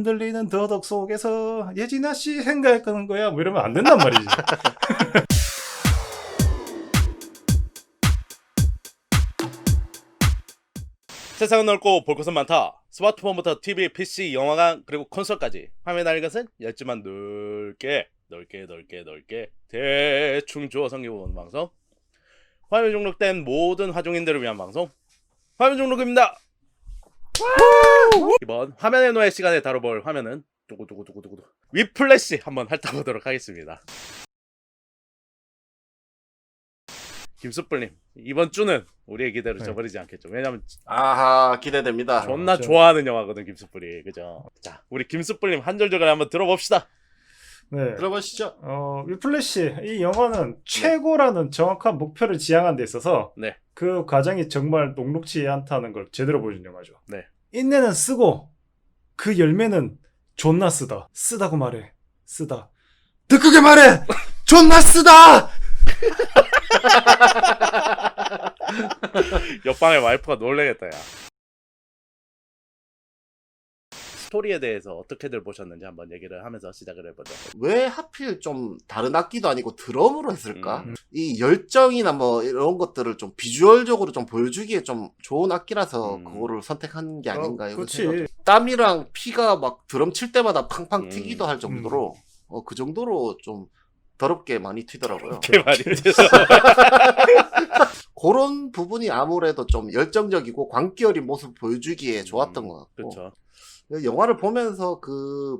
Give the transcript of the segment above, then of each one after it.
흔들리는 더덕 속에서 예진아 씨 생각하는 거야 뭐 이러면 안 된단 말이지. 세상은 넓고 볼 것은 많다. 스마트폰부터 TV, PC, 영화관 그리고 콘솔까지 화면 알 것은 얇지만 넓게 대충 주워 섬겨보는 방송. 화면 중독된 모든 화중인들을 위한 방송 화면 중독입니다. 이번 화면의 노예 시간에 다뤄볼 화면은 두구두구두구두구 위플래시 한번 핥아보도록 하겠습니다. 김숯불님, 이번 주는 우리의 기대를 저버리지 않겠죠. 왜냐면 아하, 기대됩니다. 존나 그렇죠. 좋아하는 영화거든, 김숯불이. 그죠? 자, 우리 김숯불님 한 절절간 한번 들어봅시다. 네. 들어보시죠. 위플래시 이 영화는 최고라는 정확한 목표를 지향한 데 있어서 네. 그 과정이 정말 녹록지 않다는 걸 제대로 보여준 영화죠. 네. 인내는 쓰고 그 열매는 존나 쓰다고 말해. 쓰다. 더 크게 말해. 존나 쓰다. 옆방의 와이프가 놀래겠다, 야. 스토리에 대해서 어떻게들 보셨는지 한번 얘기를 하면서 시작을 해보죠. 왜 하필 좀 다른 악기도 아니고 드럼으로 했을까? 음. 이 열정이나 뭐 이런 것들을 좀 비주얼적으로 좀 보여주기에 좀 좋은 악기라서 그거를 선택한 게 아닌가. 그렇지. 땀이랑 피가 막 드럼 칠 때마다 팡팡 튀기도 할 음. 정도로 그 정도로 좀 더럽게 많이 튀더라고요. 그 말이죠. 그런 부분이 아무래도 좀 열정적이고 광기 어린 모습 보여주기에 좋았던 것 같고. 그렇죠. 영화를 보면서 그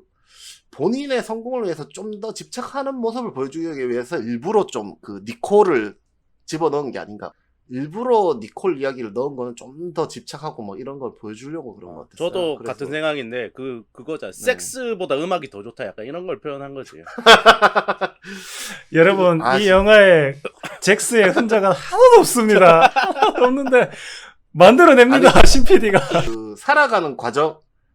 본인의 성공을 위해서 좀 더 집착하는 모습을 보여주기 위해서 일부러 좀 그 니콜을 집어넣은 게 아닌가. 일부러 니콜 이야기를 넣은 거는 좀 더 집착하고 뭐 이런 걸 보여주려고 그런 것 같았어요. 저도 그래서 같은 생각인데 그거잖아. 섹스보다 음악이 더 좋다. 약간 이런 걸 표현한 거지. 여러분 아, 이 영화에 잭스의 흔적은 하나도 없습니다. 하나도 없는데 만들어냅니다. 신 PD가. 그 살아가는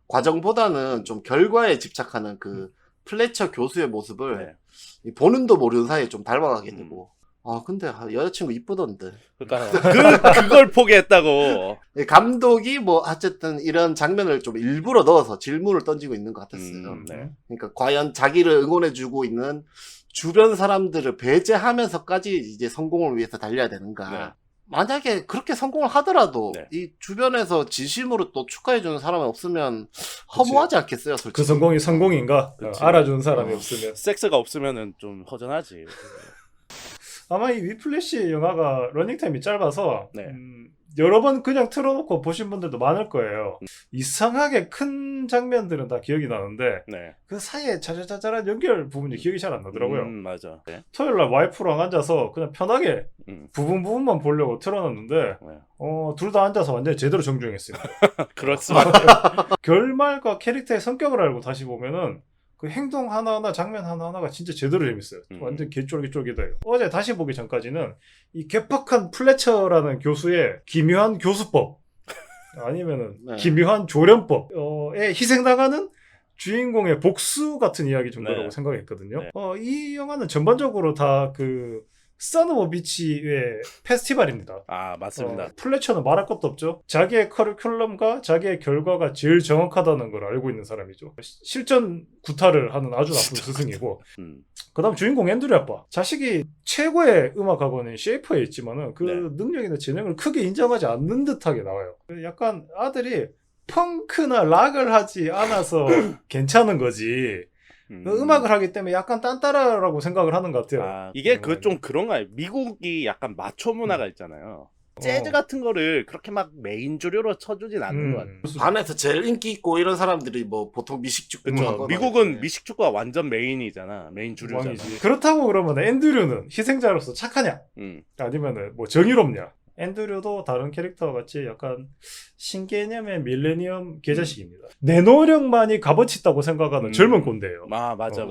과정보다는 좀 결과에 집착하는 그 플래처 교수의 모습을 네. 보는도 모르는 사이에 좀 닮아가게 되고. 근데 여자친구 이쁘던데. 그러니까 그걸 포기했다고. 감독이 뭐 어쨌든 이런 장면을 좀 일부러 넣어서 질문을 던지고 있는 것 같았어요. 네. 그러니까 과연 자기를 응원해주고 있는 주변 사람들을 배제하면서까지 이제 성공을 위해서 달려야 되는가. 네. 만약에 그렇게 성공을 하더라도 네. 이 주변에서 진심으로 또 축하해주는 사람이 없으면 허무하지 않겠어요, 솔직히. 그 성공이 성공인가? 그치. 알아주는 사람이 없으면. 섹스가 없으면은 좀 허전하지. 아마 이 위플래시 영화가 러닝타임이 짧아서 네. 여러 번 그냥 틀어놓고 보신 분들도 많을 거예요. 이상하게 큰 장면들은 다 기억이 나는데 네. 그 사이에 자잘자잘한 연결 부분이 기억이 잘 안 나더라고요. 맞아. 네. 토요일날 와이프랑 앉아서 그냥 편하게 음. 부분만 보려고 틀어놨는데 네. 둘 다 앉아서 완전히 제대로 정주행했어요. 그럴 수밖에. 결말과 캐릭터의 성격을 알고 다시 보면은 그 행동 하나하나 장면 하나하나가 진짜 제대로 재밌어요. 완전 개쫄깃쫄깃해요. 어제 다시 보기 전까지는 이 괴팍한 플래처라는 교수의 기묘한 교수법 아니면은 네. 기묘한 조련법에 희생당하는 주인공의 복수 같은 이야기 정도라고 네. 생각했거든요. 네. 이 영화는 전반적으로 다 그 선 오브 비치의 페스티벌입니다. 아, 맞습니다. 플래처는 말할 것도 없죠. 자기의 커리큘럼과 자기의 결과가 제일 정확하다는 걸 알고 있는 사람이죠. 실전 구타를 하는 아주 나쁜 스승이고 그 다음 주인공 앤드류 아빠. 자식이 최고의 음악학원인 셰이퍼에 있지만은 그 네. 능력이나 재능을 크게 인정하지 않는 듯하게 나와요. 약간 아들이 펑크나 락을 하지 않아서 괜찮은 거지. 음악을 하기 때문에 약간 딴따라라고 생각을 하는 것 같아요. 아, 이게 좀 그런가요? 미국이 약간 마초 문화가 있잖아요. 재즈 같은 거를 그렇게 막 메인 주류로 쳐주진 않는 것 같아요. 반에서 제일 인기 있고 이런 사람들이 뭐 보통 미식축구 그쵸. 하거나 미국은 이렇게. 미식축구가 완전 메인이잖아. 메인 주류잖아. 왕이지. 그렇다고 그러면 앤드류는 희생자로서 착하냐? 아니면은 뭐 정의롭냐? 앤드류도 다른 캐릭터와 같이 약간 신개념의 밀레니엄 개자식입니다. 내 노력만이 값어치 있다고 생각하는 젊은 꼰대예요. 맞아.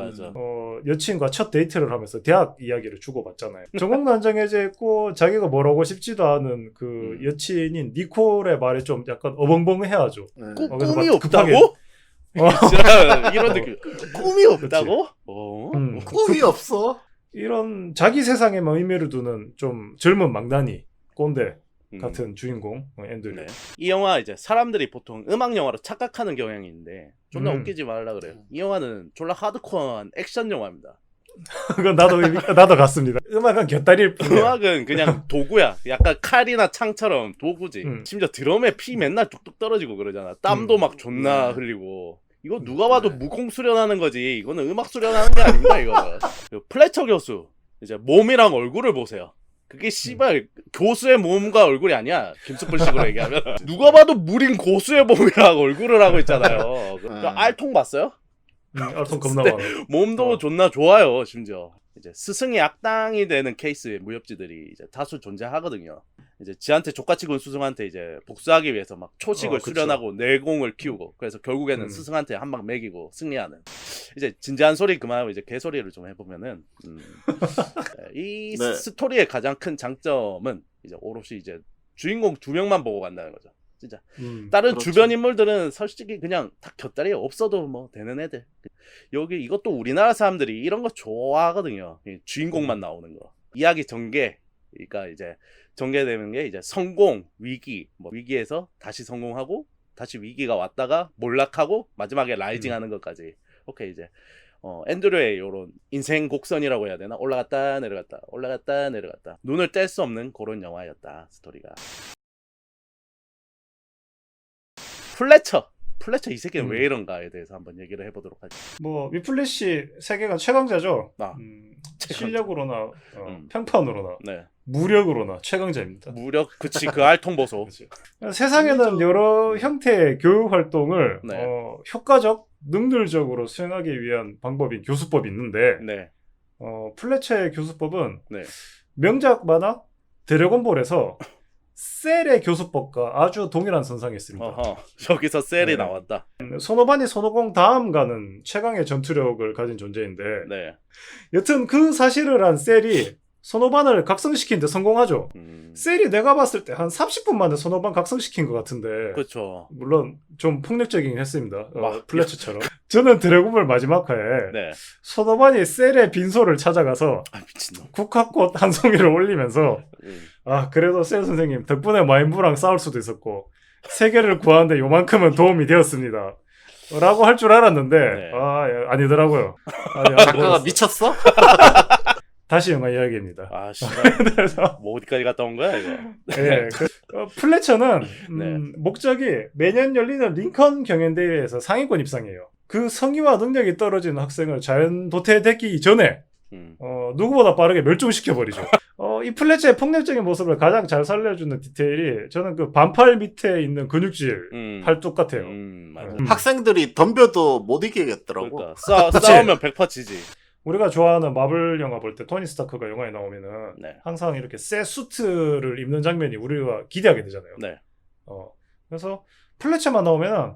여친과 첫 데이트를 하면서 대학 이야기를 주고받잖아요. 전공 난정해져 있고 자기가 뭘 하고 싶지도 않은 그 여친인 니콜의 말에 좀 약간 어벙벙해하죠. 꿈이 없다고? 이런 느낌. 꿈이 없다고? 꿈이 없어? 이런 자기 세상에만 의미를 두는 좀 젊은 망나니 꼰대 같은 주인공 앤드류. 네. 이 영화 이제 사람들이 보통 음악 영화로 착각하는 경향이 있는데 존나 음. 웃기지 말라 그래요. 이 영화는 졸라 하드코어한 액션 영화입니다. 그건 나도 같습니다. 음악은 곁다리일 뿐이야. 음악은 그냥 도구야. 약간 칼이나 창처럼 도구지. 심지어 드럼에 피 맨날 뚝뚝 떨어지고 그러잖아. 땀도 막 존나 네. 흘리고. 이거 누가 봐도 네. 무공 수련하는 거지. 이거는 음악 수련하는 게 아닙니다. 이거는. 그리고 플래처 교수 이제 몸이랑 얼굴을 보세요. 그게 씨발 교수의 몸과 얼굴이 아니야. 김숯불식으로 얘기하면 누가 봐도 무린 고수의 몸이랑 얼굴을 하고 있잖아요. 그 알통 봤어요? 알통 겁나 많아. 몸도 존나 좋아요. 심지어 이제 스승이 악당이 되는 케이스의 무협지들이 이제 다수 존재하거든요. 이제 지한테 족같이 군 스승한테 이제 복수하기 위해서 막 초식을 그쵸. 수련하고 내공을 키우고 그래서 결국에는 스승한테 한 방 매기고 승리하는. 이제 진지한 소리 그만하고 이제 개소리를 좀 해보면은 이 네. 스토리의 가장 큰 장점은 이제 오롯이 이제 주인공 2명만 보고 간다는 거죠. 진짜 다른 그렇죠. 주변 인물들은 솔직히 그냥 다 곁다리 없어도 뭐 되는 애들. 여기 이것도 우리나라 사람들이 이런 거 좋아하거든요. 이 주인공만 나오는 거. 이야기 전개. 그러니까 이제 전개되는 게 이제 성공, 위기, 뭐 위기에서 다시 성공하고 다시 위기가 왔다가 몰락하고 마지막에 라이징하는 것까지. 오케이 이제 앤드류의 요런 인생 곡선이라고 해야 되나? 올라갔다 내려갔다 올라갔다 내려갔다 눈을 뗄 수 없는 그런 영화였다 스토리가. 플래처 이 새끼는 왜 이런가에 대해서 한번 얘기를 해보도록 하죠. 뭐 위플래시 세계관 최강자죠. 아, 실력으로나 평판으로나 네. 무력으로나 최강자입니다. 무력 그치 그 알통 보소. 세상에는 여러 형태의 교육 활동을 네. 효과적, 능률적으로 수행하기 위한 방법이 교수법이 있는데 네. 플래처의 교수법은 네. 명작 만화 드래곤볼에서 셀의 교수법과 아주 동일한 선상에 있습니다. 어허. 여기서 셀이 네. 나왔다. 소노바니 손오공 다음 가는 최강의 전투력을 가진 존재인데 네. 여튼 그 사실을 한 셀이 손오반을 각성시키는데 성공하죠. 셀이 내가 봤을 때 한 30분 만에 손오반 각성시킨 것 같은데 그렇죠. 물론 좀 폭력적이긴 했습니다. 막 플래처처럼. 저는 드래곤볼 마지막 화에 네. 손오반이 셀의 빈소를 찾아가서 아 미친놈. 국화꽃 한 송이를 올리면서 음. 아 그래도 셀 선생님 덕분에 마인부랑 싸울 수도 있었고 세계를 구하는데 요만큼은 도움이 되었습니다. 라고 할 줄 알았는데 네. 아니더라고요. 작가가 미쳤어? 다시 영화 이야기입니다. 아 씨발. 그래서 뭐 어디까지 갔다 온 거야 이거? 네, 플래처는 네. 목적이 매년 열리는 링컨 경연대회에서 상위권 입상이에요. 그 성의와 능력이 떨어진 학생을 자연 도태되기 전에 누구보다 빠르게 멸종시켜버리죠. 이 플래처의 폭력적인 모습을 가장 잘 살려주는 디테일이 저는 그 반팔 밑에 있는 근육질 팔뚝 같아요. 맞아. 학생들이 덤벼도 못 이기겠더라고. 그러니까 싸우면 100% 지지. 우리가 좋아하는 마블 영화 볼 때 토니 스타크가 영화에 나오면은 네. 항상 이렇게 새 수트를 입는 장면이 우리가 기대하게 되잖아요. 네. 그래서 플래처만 나오면은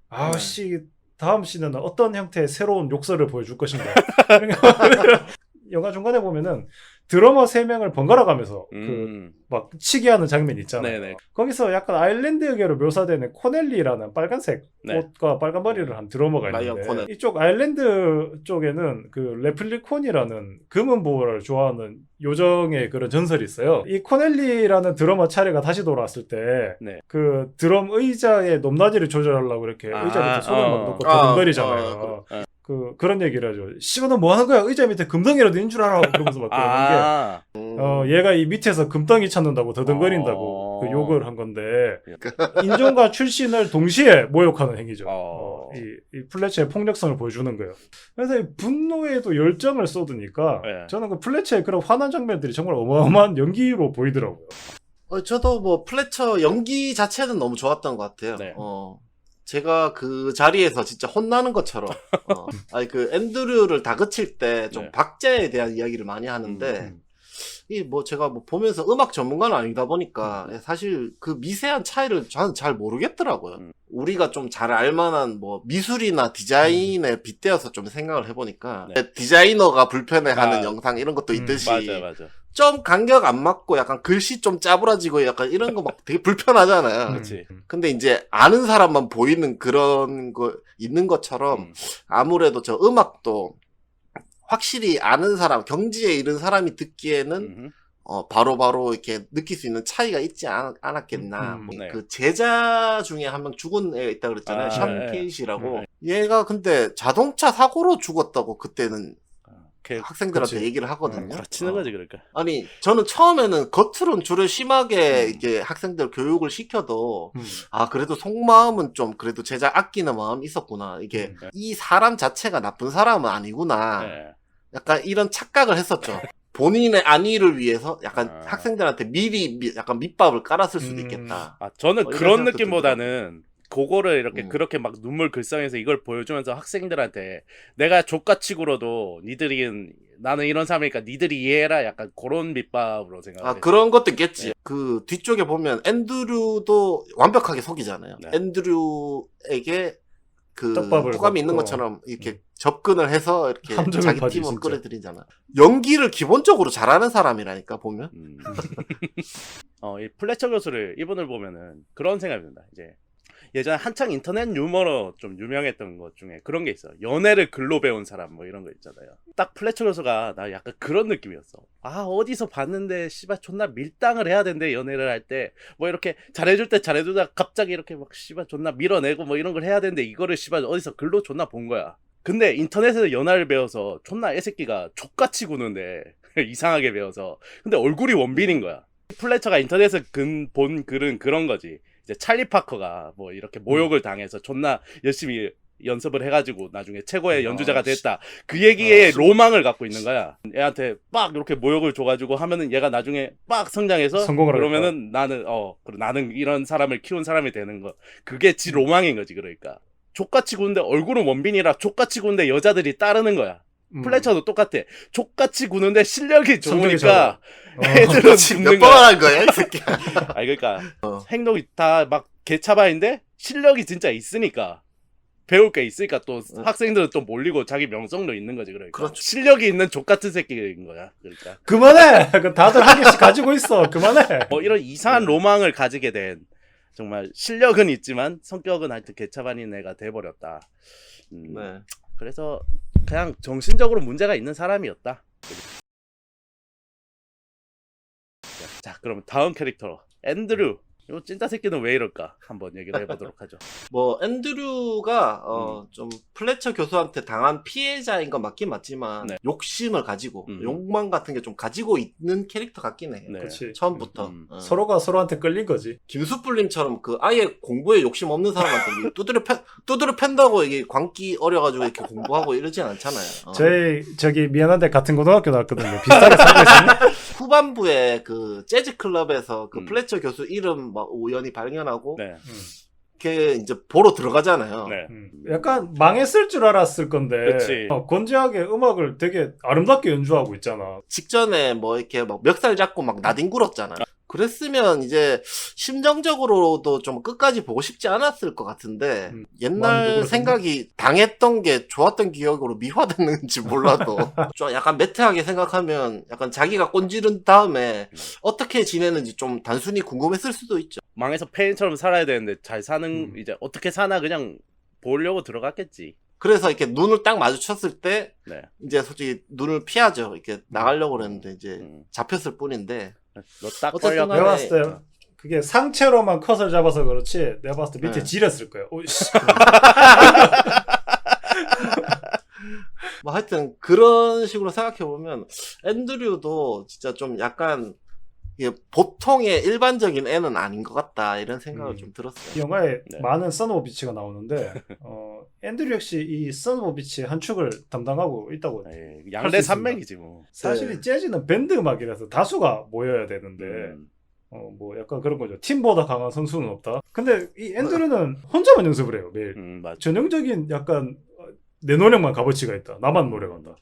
아씨 다음 시는 어떤 형태의 새로운 욕설을 보여줄 것인가. 영화 중간에 보면은 드러머 3명을 번갈아 가면서 막 치게 하는 장면이 있잖아요. 네네. 거기서 약간 아일랜드계로 묘사되는 코넬리라는 빨간색 네. 옷과 빨간 머리를 한 드러머가 라이언 있는데 코넬. 이쪽 아일랜드 쪽에는 그 레플리콘이라는 금은 보호를 좋아하는 요정의 그런 전설이 있어요. 이 코넬리라는 드러머 차례가 다시 돌아왔을 때 네. 그 드럼 의자의 높낮이를 조절하려고 이렇게 의자 밑에 손을 막 놓고 더듬거리잖아요. 그런 얘기를 하죠. 씨발 너 뭐 하는 거야? 의자 밑에 금덩이라도 있는 줄 알아. 그러면서 막 그러는 게 얘가 이 밑에서 금덩이 찾는다고 더듬거린다고 그 욕을 한 건데 인종과 출신을 동시에 모욕하는 행위죠. 이 플래처의 폭력성을 보여주는 거예요. 그래서 이 분노에도 열정을 쏟으니까 네. 저는 그 플래처의 그런 화난 장면들이 정말 어마어마한 연기로 보이더라고요. 저도 뭐 플래처 연기 자체는 너무 좋았던 것 같아요. 네. 제가 그 자리에서 진짜 혼나는 것처럼 아니 그 앤드류를 다그칠 때 좀 네. 박제에 대한 이야기를 많이 하는데 이 뭐 제가 뭐 보면서 음악 전문가는 아니다 보니까 사실 그 미세한 차이를 저는 잘 모르겠더라고요. 우리가 좀 잘 알만한 뭐 미술이나 디자인에 빗대어서 좀 생각을 해보니까 디자이너가 불편해하는 영상 이런 것도 있듯이 맞아. 좀 간격 안 맞고 약간 글씨 좀 짜부라지고 약간 이런 거 막 되게 불편하잖아요. 그렇지. 근데 이제 아는 사람만 보이는 그런 거 있는 것처럼 아무래도 저 음악도 확실히 아는 사람, 경지에 이른 사람이 듣기에는 바로바로 이렇게 느낄 수 있는 차이가 있지 않았겠나. 뭐 네. 그 제자 중에 한 명 죽은 애 있다 그랬잖아요. 션 네. 케이시라고. 얘가 근데 자동차 사고로 죽었다고 그때는 학생들한테 그치. 얘기를 하거든요. 그렇치는 거지 그러니까. 아니, 저는 처음에는 겉으로는 줄을 심하게 음. 이게 학생들 교육을 시켜도, 그래도 속마음은 좀 그래도 제자 아끼는 마음이 있었구나. 이게 이 사람 자체가 나쁜 사람은 아니구나. 네. 약간 이런 착각을 했었죠. 본인의 안위를 위해서 약간 아. 학생들한테 미리 약간 밑밥을 깔았을 수도 있겠다. 저는 이런 그런 생각도 느낌보다는 그거를 이렇게 그렇게 막 눈물 글썽해서 이걸 보여주면서 학생들한테 내가 족같이 굴어도 나는 이런 사람이니까 니들이 이해해라 약간 그런 밑밥으로 생각해요. 그런 것도 있겠지. 그 뒤쪽에 보면 앤드류도 완벽하게 속이잖아요. 네. 앤드류에게 그 떡밥을 호감이 있는 먹고. 것처럼 이렇게 접근을 해서 이렇게 함정을 자기 파지, 팀을 진짜. 끌어들이잖아. 연기를 기본적으로 잘하는 사람이라니까 보면. 이 플래처 교수를 이분을 보면은 그런 생각이 든다. 이제 예전에 한창 인터넷 유머로 좀 유명했던 것 중에 그런 게 있어. 연애를 글로 배운 사람 뭐 이런 거 있잖아요. 딱 플래처 교수가 나 약간 그런 느낌이었어. 어디서 봤는데 씨발 존나 밀당을 해야 된대 연애를 할 때 뭐 이렇게 잘해줄 때 잘해주다 갑자기 이렇게 막 씨발 존나 밀어내고 뭐 이런 걸 해야 되는데 이거를 씨발 어디서 글로 존나 본 거야. 근데 인터넷에서 연애를 배워서 존나 애새끼가 족같이 구는데 이상하게 배워서 근데 얼굴이 원빈인 거야. 플래처가 인터넷에서 본 글은 그런 거지. 이제 찰리 파커가 뭐 이렇게 모욕을 당해서 존나 열심히 연습을 해가지고 나중에 최고의 연주자가 됐다. 그 얘기에 로망을 갖고 있는 거야. 애한테 빡 이렇게 모욕을 줘가지고 하면은 얘가 나중에 빡 성장해서 성공을 그러면은 나는 이런 사람을 키운 사람이 되는 거. 그게 지 로망인 거지 그러니까. 족같이 구는데 얼굴은 원빈이라 족같이 구는데 여자들이 따르는 거야. 플래처도 똑같아. 족같이 구는데 실력이 성격이 좋으니까 애들은 지금 죽는 몇 거야. 번 한 거야, 이 새끼. 그러니까 행동이 다 막 개차반인데 실력이 진짜 있으니까 배울 게 있으니까 또 학생들은 또 몰리고 자기 명성도 있는 거지 그러니까. 그렇죠. 실력이 있는 족같은 새끼인 거야 그러니까. 그만해. 다들 한 개씩 가지고 있어. 그만해. 이런 이상한 로망을 가지게 된 정말 실력은 있지만 성격은 하여튼 개차반인 애가 돼버렸다. 네. 그래서 그냥 정신적으로 문제가 있는 사람이었다. 자, 그럼 다음 캐릭터 앤드류. 이 찐따 새끼는 왜 이럴까? 한번 얘기를 해보도록 하죠. 뭐 앤드류가 좀 플래처 교수한테 당한 피해자인 건 맞긴 맞지만 네. 욕심을 가지고 욕망 같은 게 좀 가지고 있는 캐릭터 같긴 해요. 네. 그렇지. 처음부터. 서로가 서로한테 끌린 거지. 김수풀님처럼 그 아예 공부에 욕심 없는 사람한테 두드려 팬다고 이게 광기 어려가지고 이렇게 공부하고 이러진 않잖아요. 저기 미안한데 같은 고등학교 나왔거든요. 비슷하게 살고 있었네. 후반부에 그 재즈 클럽에서 그 플래처 교수 이름 막 우연히 발견하고 네. 이렇게 이제 보러 들어가잖아요. 네. 약간 망했을 줄 알았을 건데 그치. 건재하게 음악을 되게 아름답게 연주하고 있잖아. 직전에 뭐 이렇게 막 멱살 잡고 막 나뒹굴었잖아요. 그랬으면 이제 심정적으로도 좀 끝까지 보고 싶지 않았을 것 같은데 마음도 옛날 그렇겠네. 생각이 당했던 게 좋았던 기억으로 미화됐는지 몰라도 좀 약간 매트하게 생각하면 약간 자기가 꼰지른 다음에 어떻게 지내는지 좀 단순히 궁금했을 수도 있죠. 망해서 페인처럼 살아야 되는데 잘 사는 이제 어떻게 사나 그냥 보려고 들어갔겠지. 그래서 이렇게 눈을 딱 마주쳤을 때 네. 이제 솔직히 눈을 피하죠. 이렇게 나가려고 그랬는데 이제 잡혔을 뿐인데 너 딱 어쨌든 걸려. 간에 내가 봤을 때 그게 상체로만 컷을 잡아서 그렇지 내가 봤을 때 밑에 네. 지렸을 거야. 오이씨. 뭐 하여튼 그런 식으로 생각해보면 앤드류도 진짜 좀 약간 이게 보통의 일반적인 애는 아닌 것 같다 이런 생각을 좀 이 들었어요. 영화에 네. 많은 선 오브 비치가 나오는데 앤드류 역시 이 선 오브 비치 한 축을 담당하고 있다고. 에이, 할 양대 수 있습니다. 산맥이지 뭐. 사실 이 재즈는 밴드 음악이라서 다수가 모여야 되는데 뭐 약간 그런 거죠. 팀보다 강한 선수는 없다. 근데 이 앤드류는 혼자만 연습을 해요 매일. 맞아. 전형적인 약간 내 노력만 값어치가 있다. 나만 노력한다.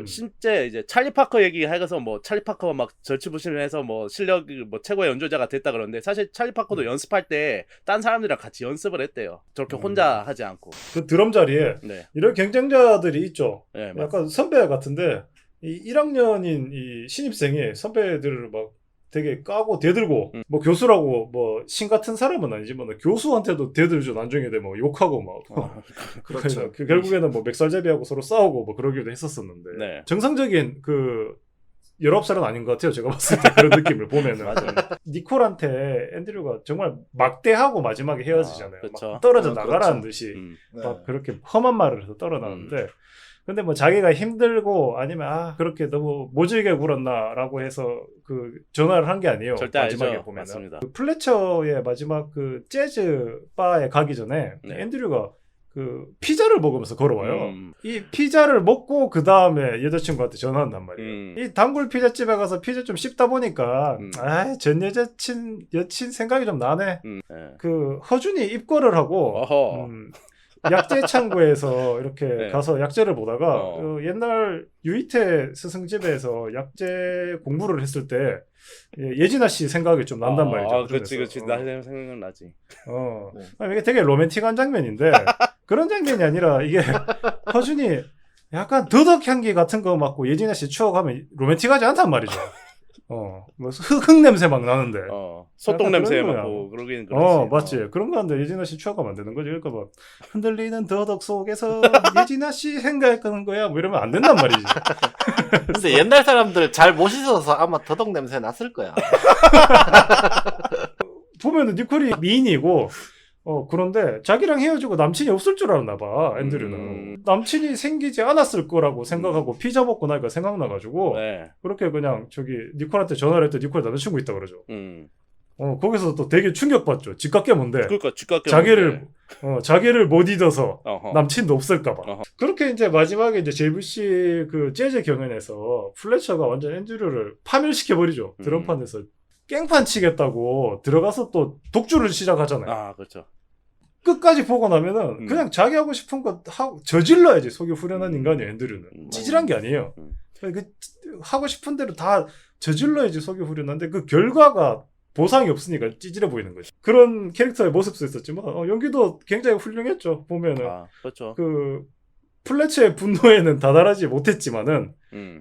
실제 이제 찰리 파커 얘기해서 뭐 찰리 파커가 막 절치부심해서 뭐 실력 뭐 최고의 연주자가 됐다 그러는데 사실 찰리 파커도 연습할 때 딴 사람들이랑 같이 연습을 했대요. 저렇게 혼자 하지 않고. 그 드럼 자리에 네. 이런 경쟁자들이 있죠. 네, 약간 선배 같은데 이 1학년인 이 신입생이 선배들을 막 되게 까고 대들고 뭐 교수라고 뭐 신 같은 사람은 아니지만 교수한테도 대들죠. 나중에 되면 욕하고 막 그렇죠. 결국에는 뭐 맥살잡이하고 서로 싸우고 뭐 그러기도 했었었는데 네. 정상적인 그 19살은 아닌 것 같아요. 제가 봤을 때 그런 느낌을 보면은. 맞아요. 니콜한테 앤드류가 정말 막대하고 마지막에 헤어지잖아요. 그쵸. 막 떨어져 그렇죠. 나가라는 듯이 네. 막 그렇게 험한 말을 해서 떨어나는데 근데 뭐 자기가 힘들고 아니면 그렇게 너무 모질게 굴었나라고 해서 그 전화를 한 게 아니에요. 절대 마지막에 알죠. 보면은 맞습니다. 그 플래처의 마지막 그 재즈 바에 가기 전에 네. 앤드류가 그 피자를 먹으면서 걸어와요. 음. 이 피자를 먹고 그 다음에 여자친구한테 전화한단 말이에요. 이 단골 피자집에 가서 피자 좀 씹다 보니까 전 여친 생각이 좀 나네. 네. 그 허준이 입거를 하고 어허. 약재 창고에서 이렇게 네. 가서 약재를 보다가 어. 옛날 유이태 스승집에서 약재 공부를 했을 때 예진아 씨 생각이 좀 난단 말이죠. 그렇지. 그중에서. 나 생각나지. 이게 되게 로맨틱한 장면인데 그런 장면이 아니라 이게 허준이 약간 더덕 향기 같은 거 맡고 예진아 씨 추억하면 로맨틱하지 않단 말이죠. 뭐 흙 냄새 막 나는데. 소똥 약간 냄새 그런 맡고 그러긴 그렇지. 맞지. 그런 거 하는데 예진아 씨 추억하면 안 되는 거지. 그러니까 막 흔들리는 더덕 속에서 예진아 씨 생각하는 거야. 뭐 이러면 안 된단 말이지. 근데 옛날 사람들 잘 못 씻어서 아마 더덕 냄새 났을 거야. 보면은 니콜이 미인이고 그런데 자기랑 헤어지고 남친이 없을 줄 알았나 봐. 앤드류는 남친이 생기지 않았을 거라고 생각하고 피자 먹고 나니까 생각나가지고 네. 그렇게 그냥 저기 니콜한테 전화를 했더니 니콜 남자친구 있다 그러죠. 음. 거기서 또 되게 충격받죠. 집값게 뭔데 그러니까 집값 자기를 못 잊어서 어허. 남친도 없을까봐. 어허. 그렇게 이제 마지막에 이제 JVC 그 재즈 경연에서 플래처가 완전 앤드류를 파멸시켜버리죠. 드럼판에서 깽판 치겠다고 들어가서 또 독주를 시작하잖아요. 그렇죠. 끝까지 보고 나면은 그냥 자기 하고 싶은 거 저질러야지. 속이 후련한 인간이 앤드류는. 찌질한 게 아니에요. 그 하고 싶은 대로 다 저질러야지 속이 후련한데 그 결과가 보상이 없으니까 찌질해 보이는 거지. 그런 캐릭터의 모습도 있었지만 연기도 굉장히 훌륭했죠. 보면은 그렇죠. 그 플래처의 분노에는 다다르지 못했지만은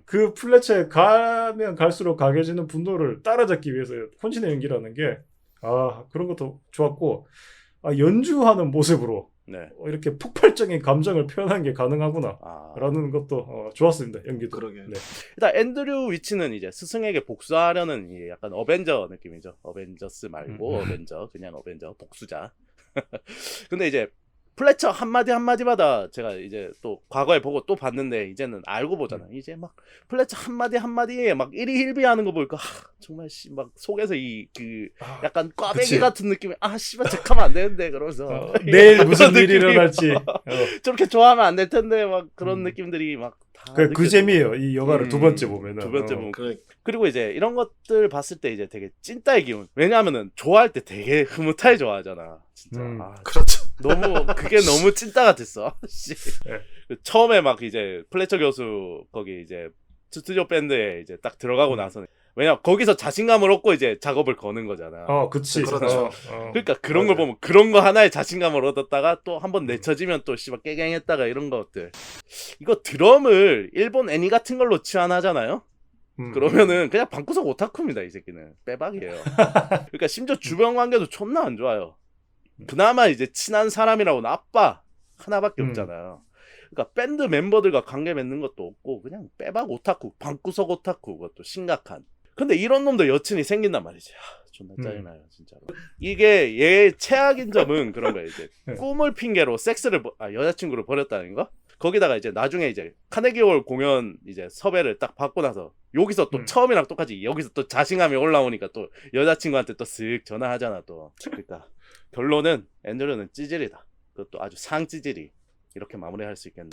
그 플래처에 가면 갈수록 강해지는 분노를 따라잡기 위해서 혼신의 연기라는 게 그런 것도 좋았고 연주하는 모습으로 이렇게 폭발적인 감정을 표현하는 게 가능하구나 라는 것도 좋았습니다. 연기도. 그러게. 네. 일단 앤드류 위치는 이제 스승에게 복수하려는 이게 약간 어벤져 느낌이죠. 어벤져스 말고 어벤져, 그냥 어벤져 복수자. 근데 이제 플래처 한마디마다 제가 이제 또 과거에 보고 또 봤는데 이제는 알고 보잖아. 이제 막 플래처 한마디에 막 일희일비하는 거 보니까 정말 막 속에서 약간 꽈배기 그치. 같은 느낌이 씨발 저하면 안 되는데 그러면서 내일 무슨 일이 일어날지 저렇게 좋아하면 안 될 텐데 막 그런 느낌들이 막 다 그 재미예요. 이 영화를 두 번째 보면은. 두 번째 보면. 그래. 그리고 이제 이런 것들 봤을 때 이제 되게 찐따의 기운. 왜냐하면은 좋아할 때 되게 흐뭇하게 좋아하잖아. 진짜. 그렇죠. 그게 너무 찐따 같았어. 네. 처음에 막 이제 플래처 교수 거기 이제 스튜디오 밴드에 이제 딱 들어가고 나서는 왜냐 거기서 자신감을 얻고 이제 작업을 거는 거잖아. 그치. 그렇죠. 그러니까 그런 걸 보면 그런 거 하나에 자신감을 얻었다가 또 한번 내쳐지면 또 씨발 깨갱했다가 이런 것들. 이거 드럼을 일본 애니 같은 걸로 치환하잖아요. 그러면은 그냥 방구석 오타쿠입니다. 이 새끼는 빼박이에요. 그러니까 심지어 주변 관계도 존나 안 좋아요. 그나마 이제 친한 사람이라고는 아빠 하나밖에 없잖아요. 그러니까 밴드 멤버들과 관계 맺는 것도 없고 그냥 빼박 오타쿠, 방구석 오타쿠 그것도 심각한. 근데 이런 놈도 여친이 생긴단 말이지. 존나 짜증나요 진짜로. 이게 얘의 최악인 점은 그런 거예요. 이제 꿈을 핑계로 섹스를 여자친구를 버렸다는 거. 거기다가 이제 나중에 이제 카네기홀 공연 이제 섭외를 딱 받고 나서 여기서 또 처음이랑 똑같이 여기서 또 자신감이 올라오니까 또 여자친구한테 또 쓱 전화하잖아 또. 그러니까 결론은 앤드류는 찌질이다. 그것도 아주 상찌질이. 이렇게 마무리할 수 있겠네.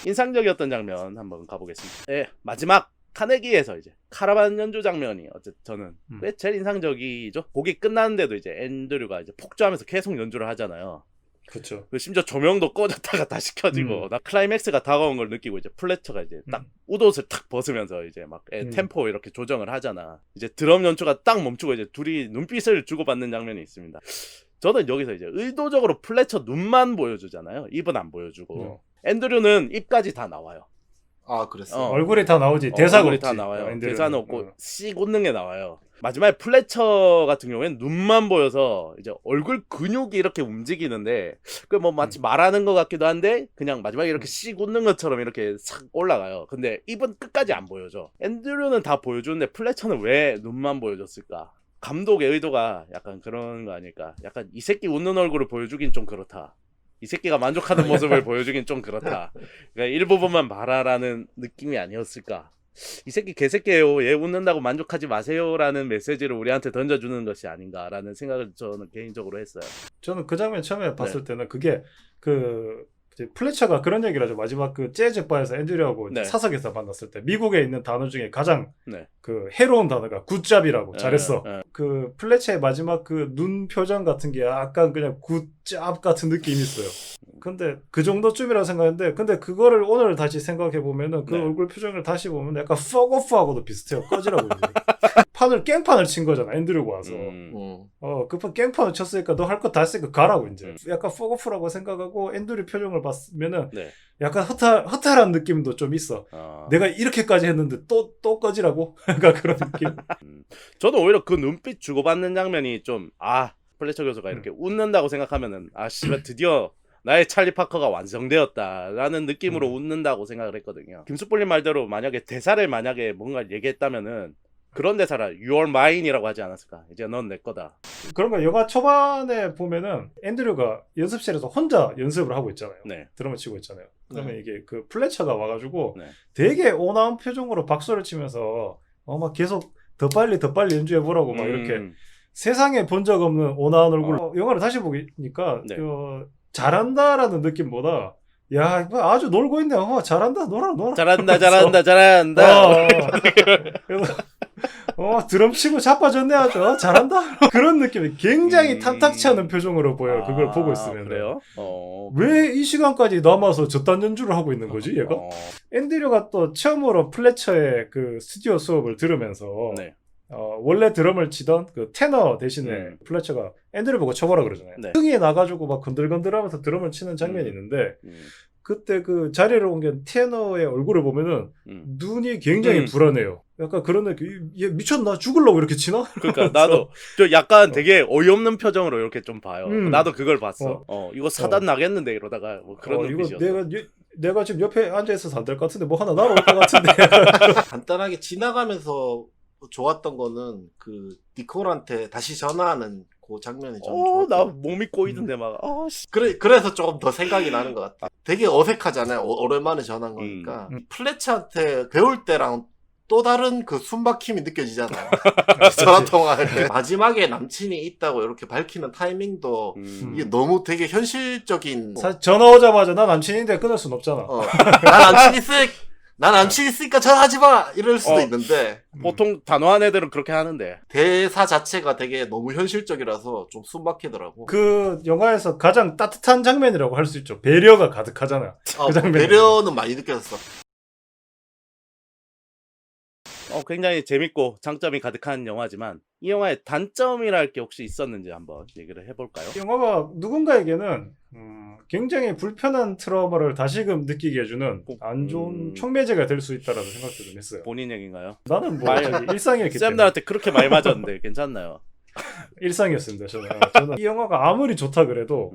인상적이었던 장면 한번 가보겠습니다. 네, 마지막 카네기에서 이제 카라반 연주 장면이 어쨌든 저는 왜 제일 인상적이죠? 곡이 끝났는데도 이제 앤드류가 이제 폭주하면서 계속 연주를 하잖아요. 그렇죠. 심지어 조명도 꺼졌다가 다시 켜지고 나 클라이맥스가 다가온 걸 느끼고 이제 플래처가 이제 딱 웃옷을 탁 벗으면서 이제 막 템포 이렇게 조정을 하잖아. 이제 드럼 연주가 딱 멈추고 이제 둘이 눈빛을 주고받는 장면이 있습니다. 저는 여기서 이제 의도적으로 플래처 눈만 보여주잖아요. 입은 안 보여주고. 앤드류는 입까지 다 나와요. 아 그랬어. 얼굴이 다 나오지 대사가 얼굴이 없지. 다 나와요. 앤드류는. 대사는 없고 씩 웃는 게 나와요. 마지막에 플래처 같은 경우에는 눈만 보여서 이제 얼굴 근육이 이렇게 움직이는데 그 뭐 마치 말하는 것 같기도 한데 그냥 마지막에 이렇게 씩 웃는 것처럼 이렇게 싹 올라가요. 근데 입은 끝까지 안 보여줘. 앤드류는 다 보여주는데 플래처는 왜 눈만 보여줬을까? 감독의 의도가 약간 그런 거 아닐까? 약간 이 새끼 웃는 얼굴을 보여주긴 좀 그렇다. 이 새끼가 만족하는 모습을 보여주긴 좀 그렇다. 그러니까 일부분만 봐라라는 느낌이 아니었을까? 이 새끼 개새끼예요. 얘 웃는다고 만족하지 마세요라는 메시지를 우리한테 던져주는 것이 아닌가라는 생각을 저는 개인적으로 했어요. 저는 그 장면 처음에 봤을 때는 그게 그 이제 플래처가 그런 얘기를 하죠. 마지막 그 재즈 바에서 앤드류하고 이제 네. 사석에서 만났을 때 미국에 있는 단어 중에 가장 네. 그 해로운 단어가 굿잡이라고. 네, 잘했어. 네. 그 플래처의 마지막 그 눈 표정 같은 게 약간 그냥 굿잡 같은 느낌이 있어요. 근데 그 정도쯤이라고 생각했는데 근데 그거를 오늘 다시 생각해 보면은 그 네. 얼굴 표정을 다시 보면 약간 퍽오프하고도 비슷해요. 꺼지라고 이제. 판을 깽판을 친 거잖아. 앤드류가 와서. 급한 깽판을 쳤으니까 너 할 거 다 했으니까 가라고 이제. 약간 퍽오프라고 생각하고 앤드류 표정을 봤으면은 네. 약간 허탈한 느낌도 좀 있어. 내가 이렇게까지 했는데 또 꺼지라고? 약간 그런 느낌. 저도 오히려 그 눈빛 주고받는 장면이 좀 플래처 교수가 이렇게 웃는다고 생각하면은 씨발 드디어 나의 찰리 파커가 완성되었다라는 느낌으로 웃는다고 생각을 했거든요. 김수폴님 말대로 만약에 대사를 만약에 뭔가 얘기했다면은 그런 대사라 You are mine이라고 하지 않았을까? 이제 넌 내 거다. 그런 거 영화 초반에 보면은 앤드류가 연습실에서 혼자 연습을 하고 있잖아요. 네. 드럼을 치고 있잖아요. 그러면 이게 그 플래처가 와가지고 네. 되게 온화한 표정으로 박수를 치면서 막 계속 더 빨리 연주해보라고 막 이렇게 세상에 본 적 없는 온화한 얼굴. 영화를 다시 보니까 네. 잘한다라는 느낌보다 야 이거 아주 놀고 있네. 잘한다 놀아. 잘한다. 그래서 드럼 치고 자빠졌네 아주. 잘한다. 그런 느낌이 굉장히 탐탁치 않은 표정으로 보여요. 그걸 보고 있으면. 그래요? 왜 이 시간까지 남아서 저딴 연주를 하고 있는 거지 얘가? 앤드류가 또 처음으로 플래처의 그 스튜디오 수업을 들으면서 네. 원래 드럼을 치던 그 테너 대신에 플래처가 앤드류 보고 쳐보라 그러잖아요. 네. 흥이 나가지고 막 건들건들하면서 드럼을 치는 장면이 있는데 그때 그 자리를 옮긴 테너의 얼굴을 보면은 눈이 굉장히 불안해요. 약간 그런 느낌. 얘 미쳤나? 죽으려고 이렇게 치나? 그러니까 나도 저 약간 되게 어이없는 표정으로 이렇게 좀 봐요. 나도 그걸 봤어. 이거 사단 나겠는데 이러다가 뭐 그런 눈빛이었어. 이거 내가 지금 옆에 앉아 있어서 안 될 것 같은데 뭐 하나 날아올 것 같은데. 간단하게 지나가면서 좋았던 거는 그 니콜한테 다시 전화하는 그 장면이 좀 좋았어. 나 몸이 꼬이던데 막. 그래서 조금 더 생각이 나는 것 같아. 되게 어색하잖아요. 오랜만에 전화한 거니까. 플래처한테 배울 때랑 또 다른 그 숨막힘이 느껴지잖아요. 전화 통화할 때. 마지막에 남친이 있다고 이렇게 밝히는 타이밍도 이게 너무 되게 현실적인. 전화 오자마자 나 남친인데 끊을 순 없잖아. 난 남친 있으니까 전화하지 마! 이럴 수도 있는데. 보통 단호한 애들은 그렇게 하는데. 대사 자체가 되게 너무 현실적이라서 좀 숨막히더라고. 그 영화에서 가장 따뜻한 장면이라고 할 수 있죠. 배려가 가득하잖아. 그 장면. 배려는 많이 느껴졌어. 굉장히 재밌고 장점이 가득한 영화지만 이 영화의 단점이랄 게 혹시 있었는지 한번 얘기를 해볼까요? 영화가 누군가에게는 굉장히 불편한 트라우마를 다시금 느끼게 해주는 안 좋은 촉매제가 될 수 있다라는 생각도 좀 했어요. 본인 얘기인가요? 나는 뭐 일상이었기 때문에. 쌤들한테 그렇게 많이 맞았는데 괜찮나요? 일상이었습니다. 저는 이 영화가 아무리 좋다 그래도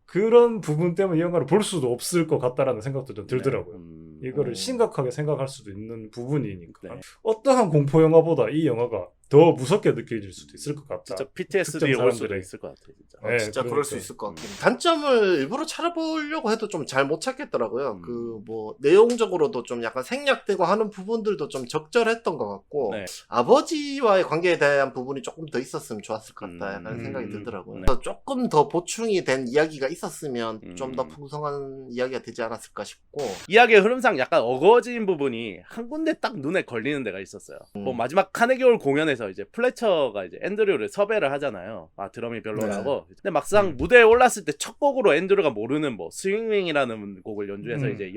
그런 부분 때문에 이 영화를 볼 수도 없을 것 같다라는 생각도 좀 들더라고요. 이거를 심각하게 생각할 수도 있는 부분이니까. 네. 어떠한 공포 영화보다 이 영화가 더 무섭게 느껴질 수도 있을 것 같다. 진짜 PTSD 올 수도 있을 것 같아요. 진짜. 네, 진짜 그러니까. 그럴 수 있을 것 같긴. 단점을 일부러 찾아보려고 해도 좀 잘 못 찾겠더라고요. 그 뭐 내용적으로도 좀 약간 생략되고 하는 부분들도 좀 적절했던 것 같고 네. 아버지와의 관계에 대한 부분이 조금 더 있었으면 좋았을 것 같다 라는 생각이 들더라고요. 네. 그래서 조금 더 보충이 된 이야기가 있었으면 좀 더 풍성한 이야기가 되지 않았을까 싶고. 이야기의 흐름상 약간 어거진 부분이 한 군데 딱 눈에 걸리는 데가 있었어요. 뭐 마지막 카네기홀 공연에서 이제 플래처가 이제 앤드류를 섭외를 하잖아요. 드럼이 별로라고. 근데 막상 무대에 올랐을 때 첫 곡으로 앤드류가 모르는 뭐 스윙윙이라는 곡을 연주해서 이제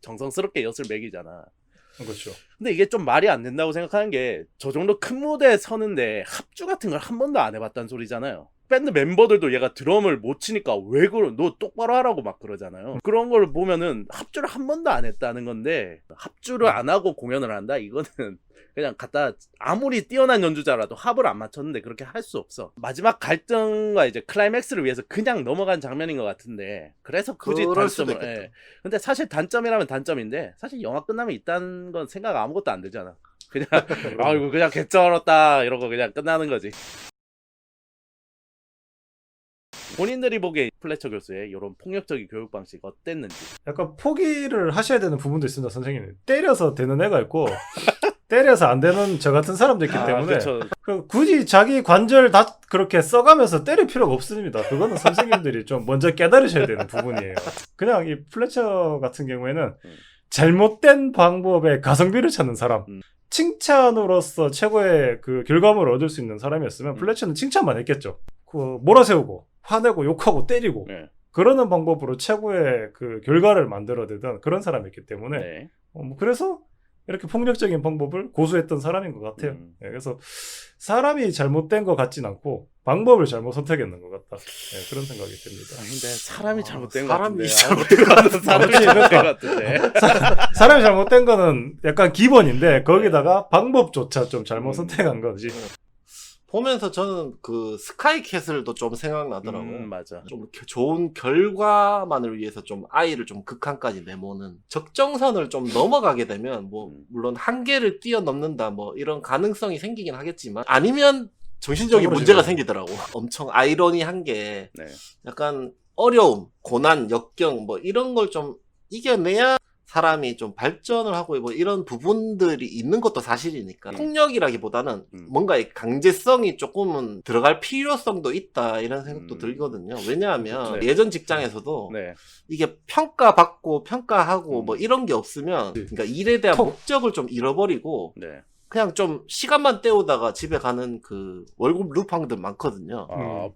정성스럽게 엿을 매기잖아. 그렇죠. 근데 이게 좀 말이 안 된다고 생각하는 게 저 정도 큰 무대에 서는데 합주 같은 걸 한 번도 안 해봤다는 소리잖아요. 밴드 멤버들도 얘가 드럼을 못 치니까 왜 그러 너 똑바로 하라고 막 그러잖아요. 그런 걸 보면은 합주를 한 번도 안 했다는 건데 합주를 안 하고 공연을 한다? 이거는 그냥 갖다 아무리 뛰어난 연주자라도 합을 안 맞췄는데 그렇게 할 수 없어. 마지막 갈등과 이제 클라이맥스를 위해서 그냥 넘어간 장면인 것 같은데 그래서 굳이 그럴 수도 단점을 있겠다. 근데 사실 단점이라면 단점인데 사실 영화 끝나면 있다는 건 생각 아무것도 안 들잖아. 그냥 아이고 그냥 개쩔었다 이러고 그냥 끝나는 거지. 본인들이 보기에 플래처 교수의 이런 폭력적인 교육 방식 어땠는지. 약간 포기를 하셔야 되는 부분도 있습니다, 선생님. 때려서 되는 애가 있고 때려서 안 되는 저 같은 사람도 있기 때문에 그렇죠. 굳이 자기 관절 다 그렇게 써가면서 때릴 필요가 없습니다. 그거는 선생님들이 좀 먼저 깨달으셔야 되는 부분이에요. 그냥 이 플래처 같은 경우에는 잘못된 방법의 가성비를 찾는 사람, 칭찬으로서 최고의 그 결과물을 얻을 수 있는 사람이었으면 플래처는 칭찬만 했겠죠. 그 몰아세우고 화내고 욕하고 때리고 네. 그러는 방법으로 최고의 그 결과를 만들어내던 그런 사람이었기 때문에 네. 뭐 그래서 이렇게 폭력적인 방법을 고수했던 사람인 것 같아요. 예, 그래서 사람이 잘못된 것 같진 않고 방법을 잘못 선택했는 것 같다. 예, 그런 생각이 듭니다. 근데 사람이 잘못된 것 사람이 같은데. 잘못된 것 같은데. 사람이 그렇지, 잘못된 그러니까. 것 같은데. 사람이 잘못된 거는 약간 기본인데 거기다가 방법조차 좀 잘못 선택한 거지. 보면서 저는 그 스카이캐슬도 좀 생각나더라고요. 맞아. 좀 좋은 결과만을 위해서 좀 아이를 좀 극한까지 내모는 적정선을 좀 넘어가게 되면 뭐 물론 한계를 뛰어넘는다 뭐 이런 가능성이 생기긴 하겠지만 아니면 정신적인 문제가 생기더라고. 엄청 아이러니한 게 네. 약간 어려움, 고난, 역경 뭐 이런 걸 좀 이겨내야 사람이 좀 발전을 하고 뭐 이런 부분들이 있는 것도 사실이니까 폭력이라기보다는 뭔가 이 강제성이 조금은 들어갈 필요성도 있다 이런 생각도 들거든요. 왜냐하면 네. 예전 직장에서도 네. 이게 평가받고 평가하고 뭐 이런 게 없으면 그러니까 일에 대한 목적을 좀 잃어버리고 네. 그냥 좀 시간만 때우다가 집에 가는 그 월급 루팡들 많거든요.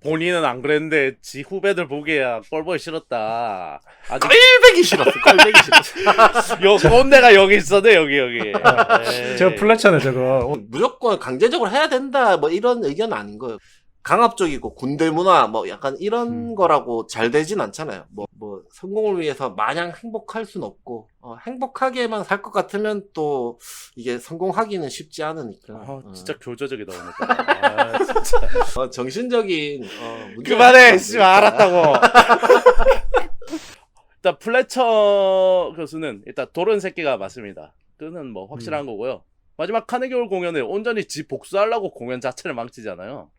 본인은 안 그랬는데 지 후배들 보기에야 꼴보기 싫었다. 아직 꼴배기 싫었어. 꼴배기 싫었어. 요 꼰대가 여기 있었네 여기. 저 플래처네 저거. 무조건 강제적으로 해야 된다 뭐 이런 의견은 아닌 거예요. 강압적이고 군대 문화 뭐 약간 이런 거라고 잘 되진 않잖아요. 뭐 성공을 위해서 마냥 행복할 순 없고 행복하게만 살 것 같으면 또 이게 성공하기는 쉽지 않으니까. 진짜 교조적이다 오늘. 진짜 정신적인 문제가 그만해. 씨 알았다고. 일단 플래처 교수는 일단 도른 새끼가 맞습니다. 그는 뭐 확실한 거고요. 마지막 카네기 홀 공연에 온전히 지 복수하려고 공연 자체를 망치잖아요.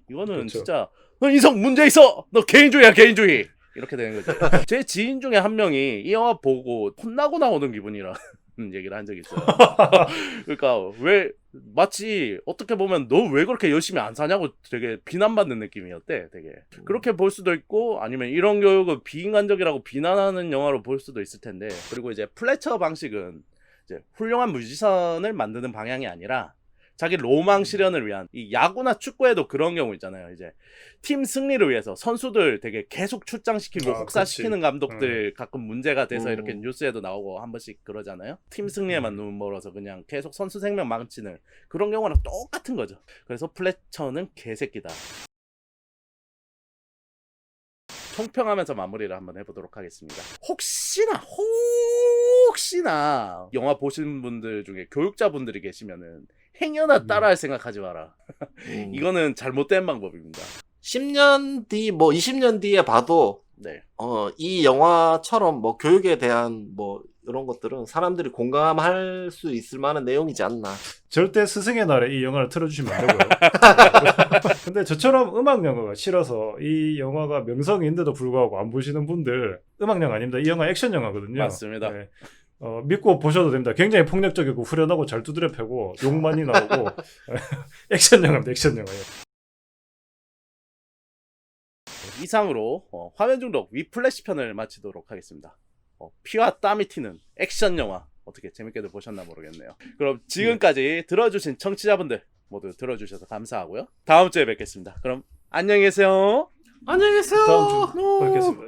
이거는 그렇죠. 진짜 너 인성 문제 있어. 너 개인주의야 개인주의. 이렇게 되는 거죠. 제 지인 중에 한 명이 이 영화 보고 혼나고 나오는 기분이라 얘기를 한 적이 있어요. 그러니까 왜 마치 어떻게 보면 너 왜 그렇게 열심히 안 사냐고 되게 비난받는 느낌이었대. 되게 그렇게 볼 수도 있고 아니면 이런 교육을 비인간적이라고 비난하는 영화로 볼 수도 있을 텐데 그리고 이제 플래처 방식은 이제 훌륭한 뮤지션을 만드는 방향이 아니라 자기 로망 실현을 위한 이 야구나 축구에도 그런 경우 있잖아요. 이제 팀 승리를 위해서 선수들 되게 계속 출장시키고 혹사시키는 감독들 가끔 문제가 돼서 이렇게 뉴스에도 나오고 한 번씩 그러잖아요. 팀 승리에만 눈 멀어서 그냥 계속 선수 생명 망치는 그런 경우랑 똑같은 거죠. 그래서 플래처는 개새끼다. 총평하면서 마무리를 한번 해보도록 하겠습니다. 혹시나 영화 보신 분들 중에 교육자분들이 계시면은 행여나 따라할 생각하지 마라. 이거는 잘못된 방법입니다. 10년 뒤, 뭐 20년 뒤에 봐도 네. 이 영화처럼 뭐 교육에 대한 뭐 이런 것들은 사람들이 공감할 수 있을 만한 내용이지 않나. 절대 스승의 날에 이 영화를 틀어주시면 안 되고요. 근데 저처럼 음악 영화가 싫어서 이 영화가 명성인데도 불구하고 안 보시는 분들 음악 영화 아닙니다. 이 영화 액션 영화거든요. 맞습니다. 네. 믿고 보셔도 됩니다. 굉장히 폭력적이고 후련하고 잘 두드려 패고 욕 많이 나오고 액션 영화입니다. 액션 영화예요. 이상으로 화면 중독 위플래시 편을 마치도록 하겠습니다. 피와 땀이 튀는 액션 영화 어떻게 재밌게들 보셨나 모르겠네요. 그럼 지금까지 들어주신 청취자분들 모두 들어주셔서 감사하고요. 다음 주에 뵙겠습니다. 그럼 안녕히 계세요. 안녕히 계세요. 다음 주 뵙겠습니다.